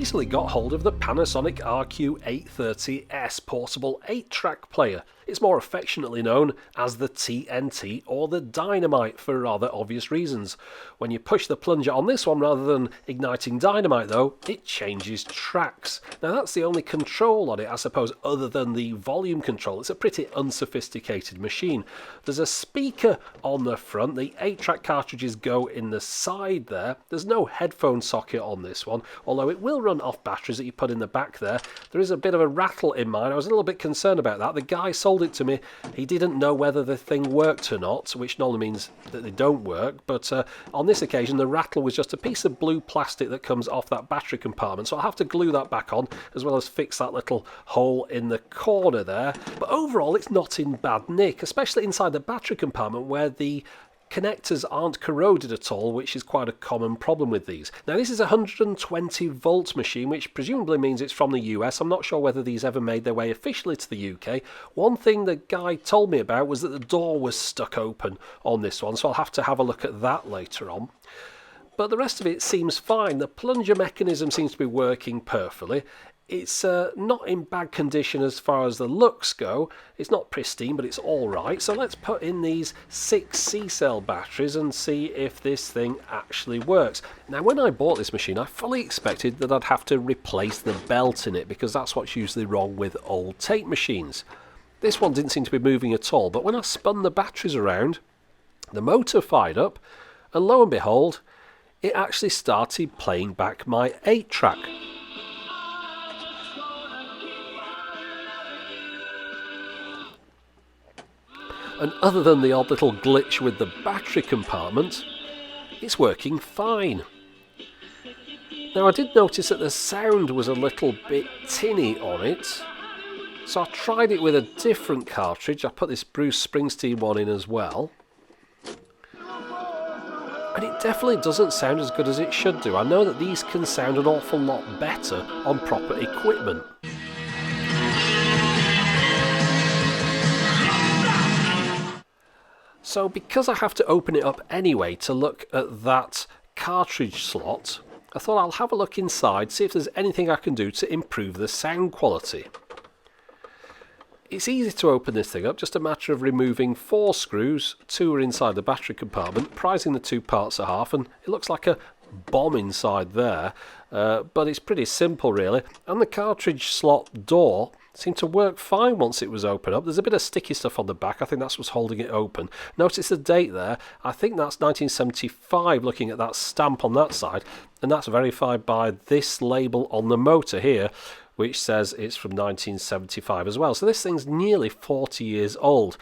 recently got hold of the Panasonic RQ-830S portable 8-track player. It's more affectionately known as the TNT or the Dynamite for rather obvious reasons. When you push the plunger on this one rather than igniting dynamite though, it changes tracks. Now that's the only control on it, I suppose, other than the volume control. It's a pretty unsophisticated machine. There's a speaker on the front, the 8-track cartridges go in the side there. There's no headphone socket on this one, although it will run off batteries that you put in the back there. There is a bit of a rattle in mine. I was a little bit concerned about that. The guy sold it to me. He didn't know whether the thing worked or not, which normally means that they don't work, but on this occasion the rattle was just a piece of blue plastic that comes off that battery compartment, so I'll have to glue that back on as well as fix that little hole in the corner there. But overall it's not in bad nick, especially inside the battery compartment where the connectors aren't corroded at all, which is quite a common problem with these. Now this is a 120 volt machine, which presumably means it's from the US. I'm not sure whether these ever made their way officially to the UK. One thing the guy told me about was that the door was stuck open on this one, so I'll have to have a look at that later on. But the rest of it seems fine. The plunger mechanism seems to be working perfectly. It's not in bad condition as far as the looks go. It's not pristine, but it's alright. So let's put in these 6 C-cell batteries and see if this thing actually works. Now when I bought this machine, I fully expected that I'd have to replace the belt in it, because that's what's usually wrong with old tape machines. This one didn't seem to be moving at all, but when I spun the batteries around, the motor fired up, and lo and behold, it actually started playing back my 8-track. And other than the odd little glitch with the battery compartment, it's working fine. Now I did notice that the sound was a little bit tinny on it, so I tried it with a different cartridge. I put this Bruce Springsteen one in as well, and it definitely doesn't sound as good as it should do. I know that these can sound an awful lot better on proper equipment. So because I have to open it up anyway to look at that cartridge slot, I thought I'll have a look inside, see if there's anything I can do to improve the sound quality. It's easy to open this thing up, just a matter of removing 4 screws. 2 are inside the battery compartment, prising the 2 parts a half, and it looks like a bomb inside there, but it's pretty simple really. And the cartridge slot door seemed to work fine once it was opened up. There's a bit of sticky stuff on the back. I think that's what's holding it open. Notice the date there. I think that's 1975, looking at that stamp on that side, and that's verified by this label on the motor here, which says it's from 1975 as well. So this thing's nearly 40 years old.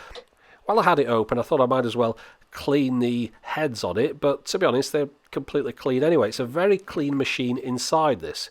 While I had it open, I thought I might as well clean the heads on it, but to be honest, they're completely clean anyway. It's a very clean machine inside this.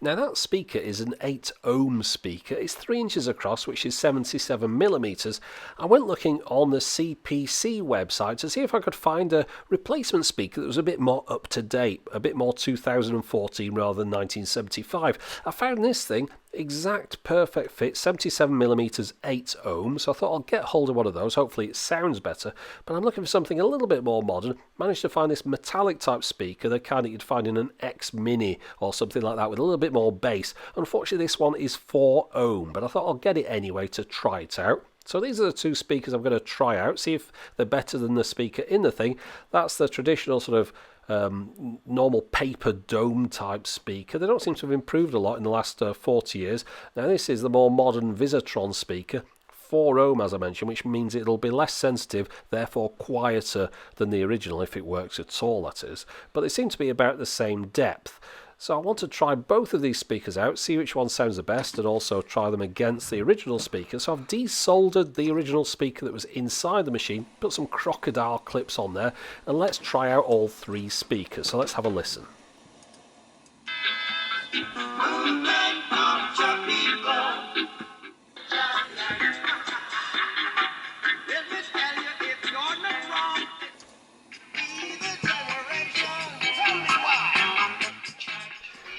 Now that speaker is an 8 ohm speaker. It's 3 inches across, which is 77 millimeters. I went looking on the CPC website to see if I could find a replacement speaker that was a bit more up to date, a bit more 2014 rather than 1975. I found this thing, exact perfect fit, 77 millimeters, 8 ohms. So I thought I'll get hold of one of those. Hopefully it sounds better, but I'm looking for something a little bit more modern. Managed to find this metallic type speaker, the kind that you'd find in an X Mini or something like that, with a little bit more bass. Unfortunately this one is 4 ohm, but I thought I'll get it anyway to try it out. So these are the 2 speakers I'm going to try out, see if they're better than the speaker in the thing. That's the traditional sort of normal paper dome type speaker. They don't seem to have improved a lot in the last 40 years. Now this is the more modern Visitron speaker, 4 ohm as I mentioned, which means it'll be less sensitive, therefore quieter than the original, if it works at all, that is. But they seem to be about the same depth. So I want to try both of these speakers out, see which one sounds the best, and also try them against the original speaker. So I've desoldered the original speaker that was inside the machine, put some crocodile clips on there, and let's try out all 3 speakers. So let's have a listen.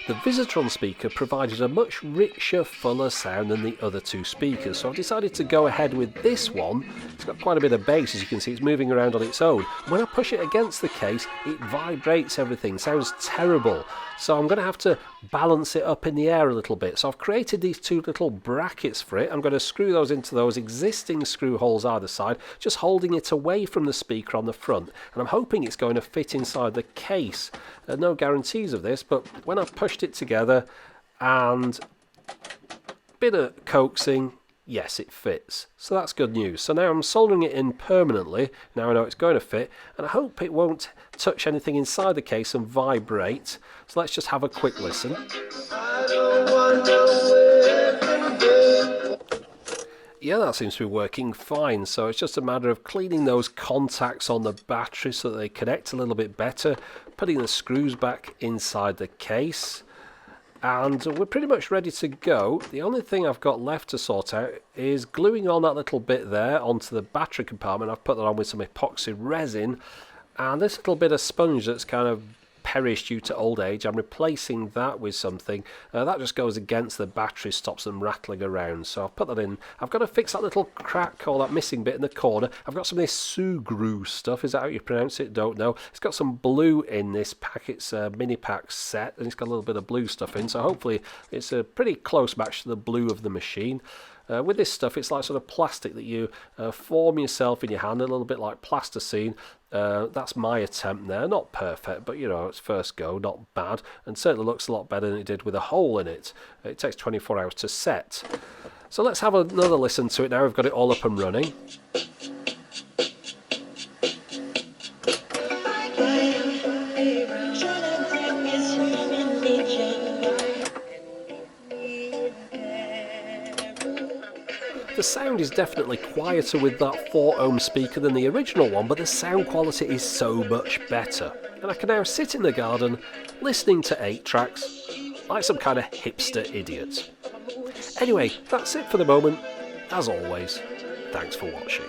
The Visitron speaker provided a much richer, fuller sound than the other 2 speakers, so I've decided to go ahead with this one. It's got quite a bit of bass, as you can see. It's moving around on its own. When I push it against the case, it vibrates everything, sounds terrible. So I'm going to have to balance it up in the air a little bit. So I've created these two little brackets for it. I'm going to screw those into those existing screw holes either side, just holding it away from the speaker on the front. And I'm hoping it's going to fit inside the case. No guarantees of this, but when I've pushed it together and a bit of coaxing, yes, it fits. So that's good news. So now I'm soldering it in permanently. Now I know it's going to fit, and I hope it won't touch anything inside the case and vibrate. So let's just have a quick listen. Yeah, that seems to be working fine. So it's just a matter of cleaning those contacts on the battery so that they connect a little bit better, putting the screws back inside the case. And we're pretty much ready to go. The only thing I've got left to sort out is gluing on that little bit there onto the battery compartment. I've put that on with some epoxy resin, and this little bit of sponge that's kind of perished due to old age, I'm replacing that with something that just goes against the battery, stops them rattling around. So I've put that in. I've got to fix that little crack or that missing bit in the corner. I've got some of this Sugru stuff. Is that how you pronounce it? Don't know. It's got some blue in this pack. It's a mini pack set, and it's got a little bit of blue stuff in, so hopefully it's a pretty close match to the blue of the machine. With this stuff, it's like sort of plastic that you form yourself in your hand, a little bit like plasticine. That's my attempt there. Not perfect, but you know, it's first go, not bad, and certainly looks a lot better than it did with a hole in it. It takes 24 hours to set. So let's have another listen to it now. We've got it all up and running. The sound is definitely quieter with that 4-ohm speaker than the original one, but the sound quality is so much better. And I can now sit in the garden listening to 8 tracks like some kind of hipster idiot. Anyway, that's it for the moment. As always, thanks for watching.